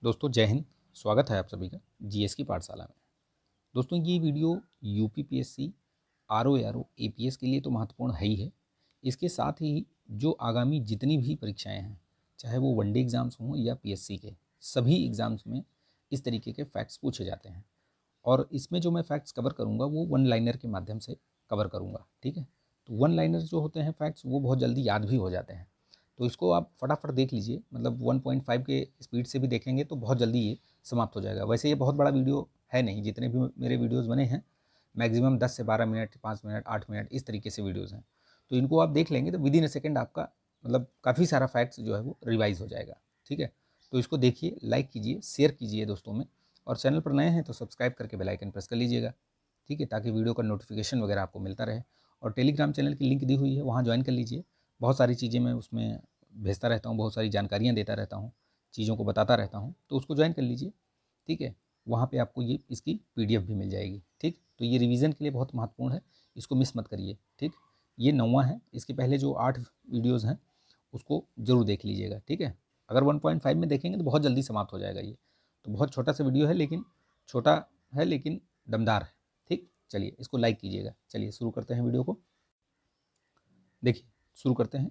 दोस्तों जय हिंद। स्वागत है आप सभी का जीएस की पाठशाला में। दोस्तों ये वीडियो यूपीपीएससी, आरओ एपीएस के लिए तो महत्वपूर्ण है ही है। इसके साथ ही जो आगामी जितनी भी परीक्षाएं हैं, चाहे वो वनडे एग्ज़ाम्स हों या पीएससी के, सभी एग्ज़ाम्स में इस तरीके के फैक्ट्स पूछे जाते हैं। और इसमें जो मैं फैक्ट्स कवर करूँगा वो वन लाइनर के माध्यम से कवर करूँगा। ठीक है, तो वन लाइनर जो होते हैं फैक्ट्स वो बहुत जल्दी याद भी हो जाते हैं। तो इसको आप फटाफट देख लीजिए, मतलब 1.5 के स्पीड से भी देखेंगे तो बहुत जल्दी ये समाप्त हो जाएगा। वैसे ये बहुत बड़ा वीडियो है नहीं, जितने भी मेरे वीडियोज़ बने हैं मैक्सिमम 10 से 12 मिनट, 5 मिनट, 8 मिनट इस तरीके से वीडियोज़ हैं। तो इनको आप देख लेंगे तो विद इन अ सेकेंड आपका मतलब काफ़ी सारा फैक्ट्स जो है वो रिवाइज़ हो जाएगा। ठीक है, तो इसको देखिए, लाइक कीजिए, शेयर कीजिए दोस्तों में, और चैनल पर नए हैं तो सब्सक्राइब करके बेल आइकन प्रेस कर लीजिएगा। ठीक है, ताकि वीडियो का नोटिफिकेशन वगैरह आपको मिलता रहे। और टेलीग्राम चैनल की लिंक दी हुई है, वहाँ ज्वाइन कर लीजिए। बहुत सारी चीज़ें मैं उसमें भेजता रहता हूँ, बहुत सारी जानकारियाँ देता रहता हूँ, चीज़ों को बताता रहता हूँ, तो उसको ज्वाइन कर लीजिए। ठीक है, वहाँ पे आपको ये इसकी पीडीएफ भी मिल जाएगी। ठीक, तो ये रिवीजन के लिए बहुत महत्वपूर्ण है, इसको मिस मत करिए। ठीक, ये 9वां है, इसके पहले जो 8 वीडियोज़ हैं उसको ज़रूर देख लीजिएगा। ठीक है, अगर 1.5 में देखेंगे तो बहुत जल्दी समाप्त हो जाएगा ये। तो बहुत छोटा सा वीडियो है, लेकिन छोटा है लेकिन दमदार है। ठीक, चलिए इसको लाइक कीजिएगा। चलिए शुरू करते हैं वीडियो को। देखिए शुरू करते हैं।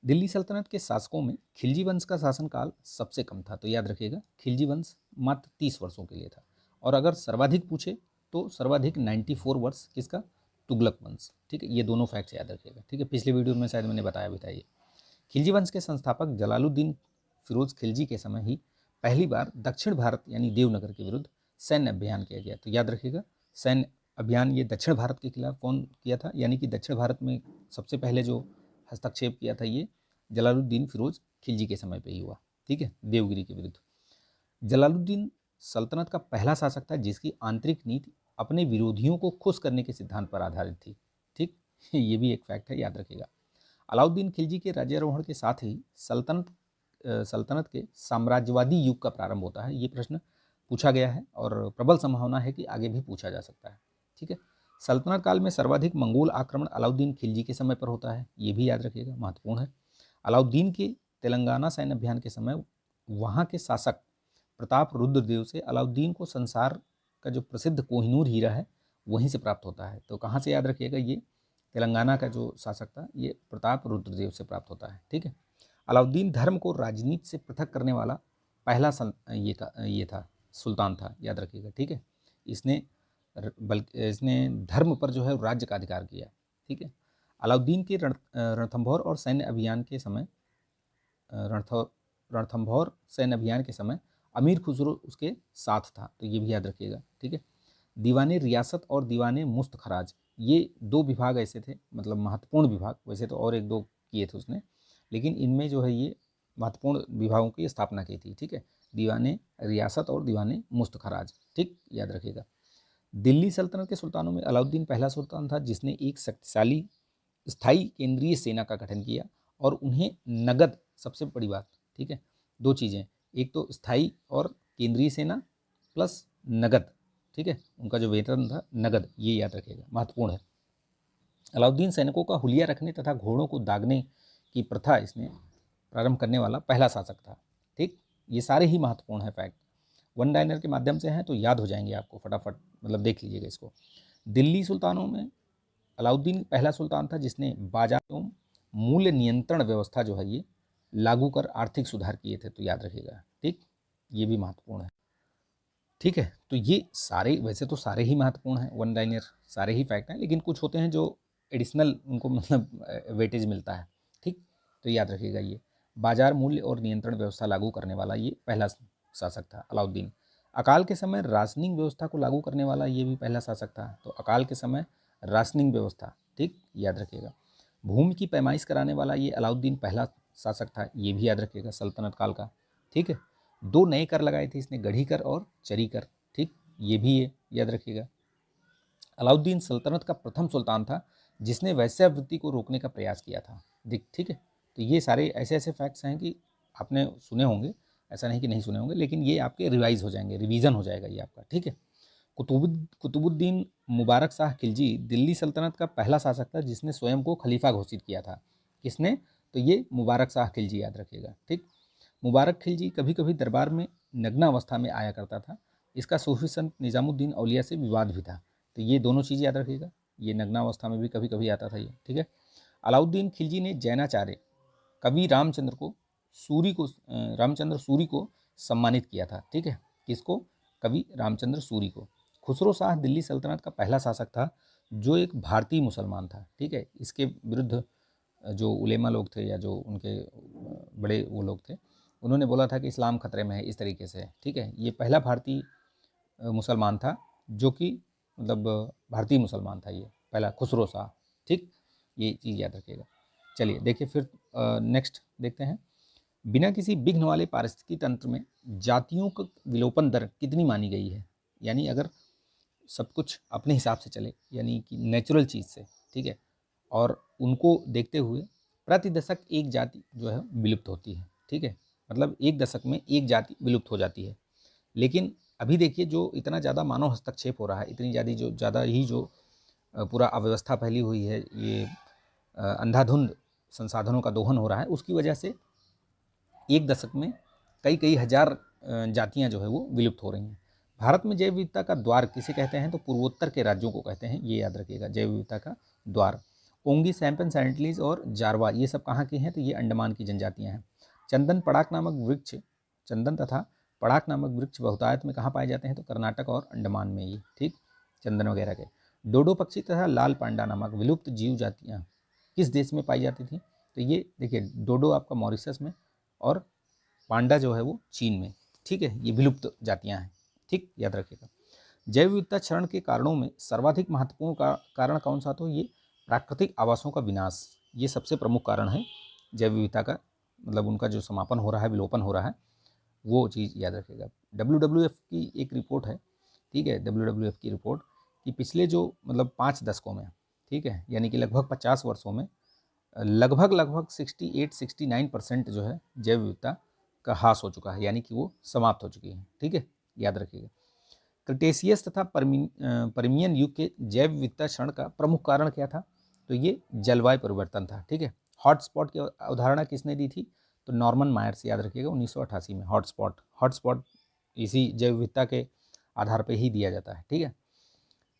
दिल्ली सल्तनत के शासकों में खिलजी वंश का शासनकाल सबसे कम था, तो याद रखिएगा खिलजी वंश मात्र 30 वर्षों के लिए था। और अगर सर्वाधिक पूछे तो सर्वाधिक 94 वर्ष किसका? तुगलक वंश। ठीक है, ये दोनों फैक्ट्स याद रखिएगा। ठीक है, पिछले वीडियो में शायद मैंने बताया भी था ये। खिलजी वंश के संस्थापक जलालुद्दीन फिरोज खिलजी के समय ही पहली बार दक्षिण भारत यानी देवनगर के विरुद्ध सैन्य अभियान किया गया। तो याद रखिएगा सैन्य अभियान ये दक्षिण भारत के खिलाफ कौन किया था, यानी कि दक्षिण भारत में सबसे पहले जो हस्तक्षेप किया था ये जलालुद्दीन फिरोज खिलजी के समय पे ही हुआ। ठीक है, देवगिरी के विरुद्ध। जलालुद्दीन सल्तनत का पहला शासक था जिसकी आंतरिक नीति अपने विरोधियों को खुश करने के सिद्धांत पर आधारित थी। ठीक, ये भी एक फैक्ट है, याद रखिएगा। अलाउद्दीन खिलजी के राज्यारोहण के साथ ही सल्तनत के साम्राज्यवादी युग का प्रारंभ होता है। ये प्रश्न पूछा गया है और प्रबल संभावना है कि आगे भी पूछा जा सकता है। ठीक है, सल्तनत काल में सर्वाधिक मंगोल आक्रमण अलाउद्दीन खिलजी के समय पर होता है, ये भी याद रखिएगा, महत्वपूर्ण है। अलाउद्दीन के तेलंगाना सैन्य अभियान के समय वहाँ के शासक प्रताप रुद्रदेव से अलाउद्दीन को संसार का जो प्रसिद्ध कोहिनूर हीरा है वहीं से प्राप्त होता है। तो कहाँ से याद रखिएगा, ये तेलंगाना का जो शासक था ये प्रताप रुद्रदेव से प्राप्त होता है। ठीक है, अलाउद्दीन धर्म को राजनीति से पृथक करने वाला पहला ये था सुल्तान था, याद रखिएगा। ठीक है, इसने बल्कि इसने धर्म पर जो है राज्य का अधिकार किया। ठीक है, अलाउद्दीन के रणथंभौर और सैन्य अभियान के समय रणथंभौर सैन्य अभियान के समय अमीर खुसरो उसके साथ था, तो ये भी याद रखिएगा। ठीक है, दीवाने रियासत और दीवाने मुस्त खराज ये दो विभाग ऐसे थे, मतलब महत्वपूर्ण विभाग। वैसे तो और एक दो किए थे उसने, लेकिन इनमें जो है ये महत्वपूर्ण विभागों की स्थापना की थी। ठीक है, दीवाने रियासत और दीवाने मुस्त खराज। ठीक, याद रखिएगा। दिल्ली सल्तनत के सुल्तानों में अलाउद्दीन पहला सुल्तान था जिसने एक शक्तिशाली स्थायी केंद्रीय सेना का गठन किया और उन्हें नगद, सबसे बड़ी बात, ठीक है, दो चीज़ें, एक तो स्थायी और केंद्रीय सेना प्लस नगद। ठीक है, उनका जो वेतन था नगद, ये याद रखिएगा, महत्वपूर्ण है। अलाउद्दीन सैनिकों का हुलिया रखने तथा घोड़ों को दागने की प्रथा इसने प्रारंभ करने वाला पहला शासक था। ठीक, ये सारे ही महत्वपूर्ण है फैक्ट, वन लाइनर के माध्यम से हैं तो याद हो जाएंगे आपको फटाफट, मतलब देख लीजिएगा इसको। दिल्ली सुल्तानों में अलाउद्दीन पहला सुल्तान था जिसने बाजार एवं मूल्य नियंत्रण व्यवस्था जो है ये लागू कर आर्थिक सुधार किए थे, तो याद रखिएगा। ठीक, ये भी महत्वपूर्ण है। ठीक है, तो ये सारे, वैसे तो सारे ही महत्वपूर्ण हैं, वन लाइनर सारे ही फैक्ट हैं, लेकिन कुछ होते हैं जो एडिशनल उनको मतलब वेटेज मिलता है। ठीक, तो याद रखिएगा ये बाजार मूल्य और नियंत्रण व्यवस्था लागू करने वाला ये पहला शासक था अलाउद्दीन। अकाल के समय राशनिंग व्यवस्था को लागू करने वाला ये भी पहला शासक था, तो अकाल के समय राशनिंग व्यवस्था, ठीक, याद रखिएगा। भूमि की पैमाइश कराने वाला ये अलाउद्दीन पहला शासक था, ये भी याद रखिएगा, सल्तनत काल का। ठीक है, दो नए कर लगाए थे इसने, गढ़ी कर और चरी कर। ठीक, ये भी ये याद रखिएगा। अलाउद्दीन सल्तनत का प्रथम सुल्तान था जिसने वैश्यावृत्ति को रोकने का प्रयास किया था। ठीक है, तो ये सारे ऐसे ऐसे फैक्ट्स हैं कि आपने सुने होंगे, ऐसा नहीं कि नहीं सुने होंगे, लेकिन ये आपके रिवाइज हो जाएंगे, रिवीजन हो जाएगा ये आपका। ठीक है, कुतुबुद्दीन मुबारक शाह खिलजी दिल्ली सल्तनत का पहला शासक था जिसने स्वयं को खलीफा घोषित किया था। किसने? तो ये मुबारक शाह खिलजी, याद रखिएगा। ठीक, मुबारक खिलजी कभी कभी दरबार में नग्नावस्था में आया करता था। इसका सूफी संत निज़ामुद्दीन औलिया से विवाद भी था। तो ये दोनों चीज़ याद रखिएगा, ये नग्नावस्था में भी कभी कभी आता था ये, ठीक है। अलाउद्दीन खिलजी ने जैनाचार्य कवि रामचंद्र सूरी को सम्मानित किया था, ठीक है। किसको? कवि रामचंद्र सूरी को। खुसरो शाह दिल्ली सल्तनत का पहला शासक था जो एक भारतीय मुसलमान था, ठीक है। इसके विरुद्ध जो उलेमा लोग थे या जो उनके बड़े वो लोग थे, उन्होंने बोला था कि इस्लाम खतरे में है, इस तरीके से, ठीक है। ये पहला भारतीय मुसलमान था जो कि मतलब भारतीय मुसलमान था, ये पहला खुसरो शाह, ठीक। ये चीज़ याद रखिएगा। चलिए देखिए फिर नेक्स्ट देखते हैं। बिना किसी विघ्न वाले पारिस्थितिकी तंत्र में जातियों का विलोपन दर कितनी मानी गई है? यानी अगर सब कुछ अपने हिसाब से चले, यानी कि नेचुरल चीज़ से, ठीक है, और उनको देखते हुए प्रति दशक एक जाति जो है विलुप्त होती है, ठीक है। मतलब एक दशक में एक जाति विलुप्त हो जाती है। लेकिन अभी देखिए जो इतना ज़्यादा मानव हस्तक्षेप हो रहा है, इतनी ज़्यादा ही जो पूरा अव्यवस्था फैली हुई है, ये अंधाधुंध संसाधनों का दोहन हो रहा है, उसकी वजह से एक दशक में कई कई हजार जातियां जो है वो विलुप्त हो रही हैं। भारत में जैव विविधता का द्वार किसे कहते हैं? तो पूर्वोत्तर के राज्यों को कहते हैं, ये याद रखिएगा, जैव विविधता का द्वार। ओंगी, सैम्पन, सैंटलीज और जारवा ये सब कहाँ की हैं? तो ये अंडमान की जनजातियाँ हैं। चंदन पड़ाक नामक वृक्ष, चंदन तथा पड़ाक नामक वृक्ष बहुतायत में कहाँ पाए जाते हैं? तो कर्नाटक और अंडमान में ये, ठीक, चंदन वगैरह के। डोडो पक्षी तथा लाल पांडा नामक विलुप्त जीव जातियाँ किस देश में पाई जाती थी? तो ये देखिए डोडो आपका मॉरिशस में और पांडा जो है वो चीन में, ठीक है। ये विलुप्त जातियां हैं, ठीक, याद रखिएगा। जैव विविधता क्षरण के कारणों में सर्वाधिक महत्वपूर्ण कारण कौन सा? तो ये प्राकृतिक आवासों का विनाश, ये सबसे प्रमुख कारण है जैव विविधता का, मतलब उनका जो समापन हो रहा है, विलोपन हो रहा है, वो चीज़ याद रखिएगा। WWF की एक रिपोर्ट है, ठीक है, WWF की रिपोर्ट कि पिछले जो मतलब 5 दशकों में, ठीक है, यानी कि लगभग 50 वर्षों में लगभग 68-69% जो है जैव विविधता का ह्रास हो चुका है, यानी कि वो समाप्त हो चुकी है, ठीक है, याद रखिएगा। क्रिटेशियस तथा पर्मियन युग के जैव विविधता क्षरण का प्रमुख कारण क्या था? तो ये जलवायु परिवर्तन था, ठीक है। हॉटस्पॉट की अवधारणा किसने दी थी? तो नॉर्मन मायर से, याद रखिएगा, 1988 में। हॉटस्पॉट इसी जैव विविधता के आधार पर ही दिया जाता है, ठीक है।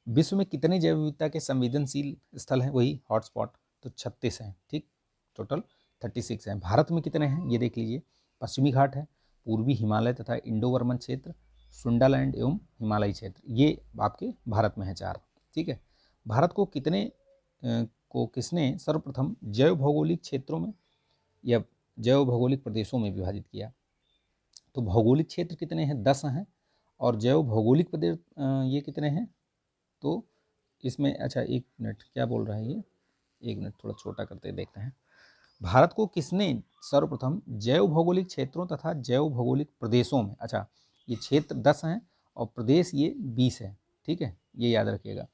विश्व में कितने जैव विविधता के संवेदनशील स्थल हैं? वही हॉटस्पॉट, तो 36 हैं, ठीक, टोटल 36 हैं। भारत में कितने हैं ये देख लीजिए। पश्चिमी घाट है, पूर्वी हिमालय तथा इंडो वर्मन क्षेत्र, सुंडालैंड एवं हिमालयी क्षेत्र, ये आपके भारत में है 4, ठीक है। भारत को किसने सर्वप्रथम जैव भौगोलिक क्षेत्रों में या जैव भौगोलिक प्रदेशों में विभाजित किया? तो भौगोलिक क्षेत्र कितने हैं? 10 हैं। और जैव भौगोलिक प्रदेश ये कितने हैं? तो इसमें, अच्छा एक मिनट, क्या बोल रहा है ये, एक मिनट थोड़ा छोटा करते देखते हैं। भारत को किसने सर्वप्रथम जैव भौगोलिक क्षेत्रों तथा जैव भौगोलिक प्रदेशों में, अच्छा ये क्षेत्र 10 हैं और प्रदेश ये 20 है, ठीक है, ये याद रखिएगा।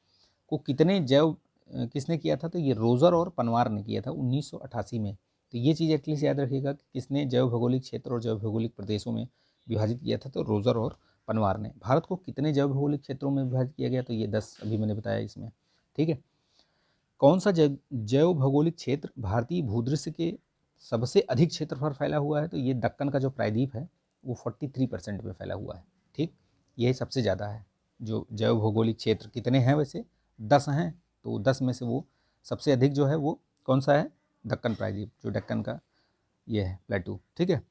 को कितने किसने किया था? तो ये रोजर और पनवार ने किया था 1988 में। तो ये चीज़ एटलीस्ट याद रखिएगा कि किसने जैव भौगोलिक क्षेत्र और जैव भौगोलिक प्रदेशों में विभाजित किया था? तो रोजर और पनवार ने। भारत को कितने जैव भौगोलिक क्षेत्रों में विभाजित किया गया? तो ये 10 अभी मैंने बताया इसमें, ठीक है। कौन सा जैव भौगोलिक क्षेत्र भारतीय भूदृश्य के सबसे अधिक क्षेत्रफल फैला हुआ है? तो ये दक्कन का जो प्रायद्वीप है वो 43% में फैला हुआ है, ठीक, यही सबसे ज़्यादा है। जो जैव भौगोलिक क्षेत्र कितने हैं? वैसे 10 हैं, तो 10 में से वो सबसे अधिक जो है वो कौन सा है? दक्कन प्रायद्वीप, जो दक्कन का ये है प्लेटू, ठीक है,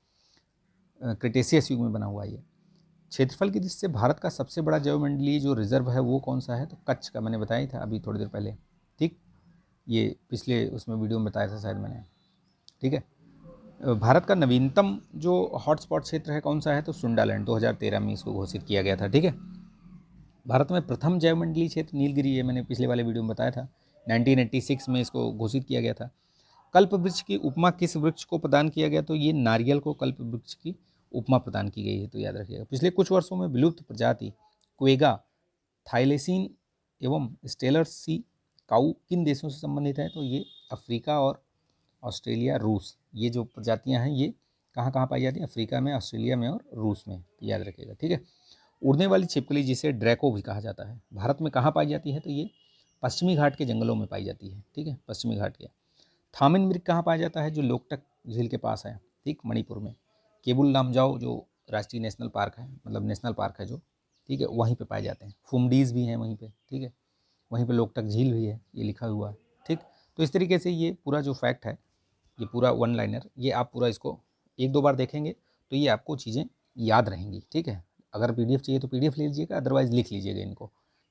क्रिटेशियस युग में बना हुआ ये। क्षेत्रफल की दृष्टि से भारत का सबसे बड़ा जैवमंडलीय जो रिजर्व है वो कौन सा है? तो कच्छ का, मैंने बताया था अभी थोड़ी देर पहले, ठीक, ये पिछले उसमें वीडियो में बताया था शायद मैंने, ठीक है। भारत का नवीनतम जो हॉटस्पॉट क्षेत्र है कौन सा है? तो सुंडालैंड, 2013 में इसको घोषित किया गया था, ठीक है। भारत में प्रथम जैवमंडलीय क्षेत्र नीलगिरी है, मैंने पिछले वाले वीडियो में बताया था, 1986 में इसको घोषित किया गया था। कल्प वृक्ष की उपमा किस वृक्ष को प्रदान किया गया? तो ये नारियल को कल्प वृक्ष की उपमा प्रदान की गई है, तो याद रखिएगा। पिछले कुछ वर्षों में विलुप्त प्रजाति क्वेगा, थाइलेसीन एवं स्टेलर सी काऊ किन देशों से संबंधित है? तो ये अफ्रीका और ऑस्ट्रेलिया, रूस, ये जो प्रजातियां हैं ये कहाँ कहाँ पाई जाती हैं? अफ्रीका में, ऑस्ट्रेलिया में और रूस में, याद रखिएगा, ठीक है। उड़ने वाली छिपकली जिसे ड्रैको भी कहा जाता है, भारत में कहाँ पाई जाती है? तो ये पश्चिमी घाट के जंगलों में पाई जाती है, ठीक है, पश्चिमी घाट के। थामिन मृग कहाँ पाया जाता है? जो लोकटक झील के पास है, ठीक, मणिपुर में। केबुल लामजाओ जो राष्ट्रीय नेशनल पार्क है, मतलब नेशनल पार्क है जो, ठीक है, वहीं पे पाए जाते हैं। फुमडीज़ भी हैं वहीं पे, ठीक है, वहीं पे लोकटक झील भी है, ये लिखा हुआ है, ठीक। तो इस तरीके से ये पूरा जो फैक्ट है, ये पूरा वन लाइनर, ये आप पूरा इसको एक दो बार देखेंगे तो ये आपको चीज़ें याद रहेंगी, ठीक है। अगर PDF चाहिए तो PDF ले लीजिएगा, अदरवाइज़ लिख लीजिएगा इनको,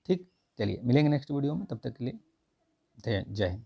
ठीक। चलिए मिलेंगे नेक्स्ट वीडियो में, तब तक के लिए जय हिंद।